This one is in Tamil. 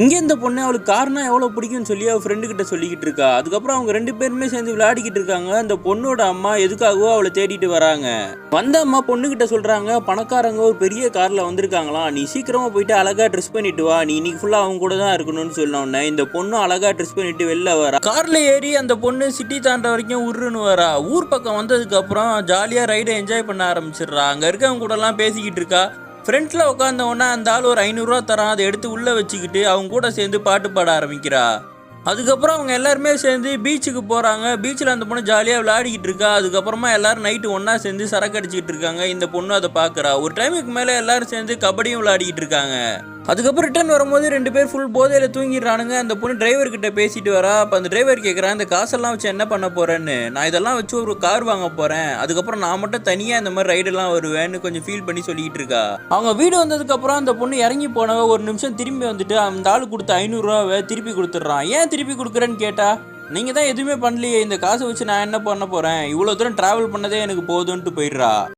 இங்கே இந்த பொண்ணு அவளுக்கு கார்னா எவ்வளோ பிடிக்கும்னு சொல்லி அவள் ஃப்ரெண்டு கிட்ட சொல்லிக்கிட்டு இருக்கா. அதுக்கப்புறம் அவங்க 2 பேருமே சேர்ந்து விளையாடிக்கிட்டு இருக்காங்க. அந்த பொண்ணோட அம்மா எதுக்காகவோ அவளை தேடிட்டு வராங்க. வந்த அம்மா பொண்ணுகிட்ட சொல்றாங்க, பணக்காரங்க ஒரு பெரிய கார்ல வந்திருக்காங்களாம், நீ சீக்கிரமா போயிட்டு அழகா ட்ரெஸ் பண்ணிட்டு வா, நீ இன்னைக்கு ஃபுல்லா அவங்க கூட தான் இருக்கணும்னு சொன்னோன்னே இந்த பொண்ணு அழகா ட்ரெஸ் பண்ணிட்டு வெளில வரா. கார்ல ஏறி அந்த பொண்ணு சிட்டி தாண்ட வரைக்கும் உருன்னு வரா. ஊர் பக்கம் வந்ததுக்கு அப்புறம் ஜாலியா ரைடை என்ஜாய் பண்ண ஆரம்பிச்சிடுறா. அங்க இருக்கவங்க கூட எல்லாம் பேசிக்கிட்டு இருக்கா. ஃப்ரெண்ட்ல உட்காந்த உடனே அந்த ஆள் ஒரு 500 ரூபா தரான். அதை எடுத்து உள்ள வச்சுக்கிட்டு அவங்க கூட சேர்ந்து பாட்டு பாட ஆரம்பிக்கிறா. அதுக்கப்புறம் அவங்க எல்லாருமே சேர்ந்து பீச்சுக்கு போறாங்க. பீச்சில் அந்த பொண்ணு ஜாலியாக விளையாடிக்கிட்டு இருக்கா. அதுக்கப்புறமா எல்லாரும் நைட்டு ஒன்னா சேர்ந்து சரக்கு அடிச்சுக்கிட்டு இருக்காங்க. இந்த பொண்ணு அதை பார்க்குறா. ஒரு டைமுக்கு மேலே எல்லாரும் சேர்ந்து கபடியும் விளையாடிக்கிட்டு இருக்காங்க. அதுக்கப்புறம் ரிட்டர்ன் வரும்போது 2 பேர் ஃபுல் போதையில் தூங்கிடுறானுங்க. அந்த பொண்ணு டிரைவர் கிட்ட பேசிட்டு வரா. அப்போ அந்த டிரைவர் கேட்குறான், இந்த காசெல்லாம் வச்சு என்ன பண்ண போறேன்னு. நான் இதெல்லாம் வச்சு ஒரு கார் வாங்க போறேன், அதுக்கப்புறம் நான் மட்டும் தனியாக இந்த மாதிரி ரைடெல்லாம் வருவேன்னு கொஞ்சம் ஃபீல் பண்ணி சொல்லிட்டு இருக்கா. அவங்க வீடு வந்ததுக்கப்புறம் அந்த பொண்ணு இறங்கி போனவ ஒரு நிமிஷம் திரும்பி வந்துட்டு அந்த ஆள் கொடுத்த 500 ரூபாவை திருப்பி கொடுத்துட்றான். ஏன் திருப்பி கொடுக்குறேன்னு கேட்டா, நீங்க தான் எதுவுமே பண்ணலையே, இந்த காசை வச்சு நான் என்ன பண்ண போறேன், இவ்வளோ தூரம் டிராவல் பண்ணதே எனக்கு போதும்ன்ட்டு போயிடுறா.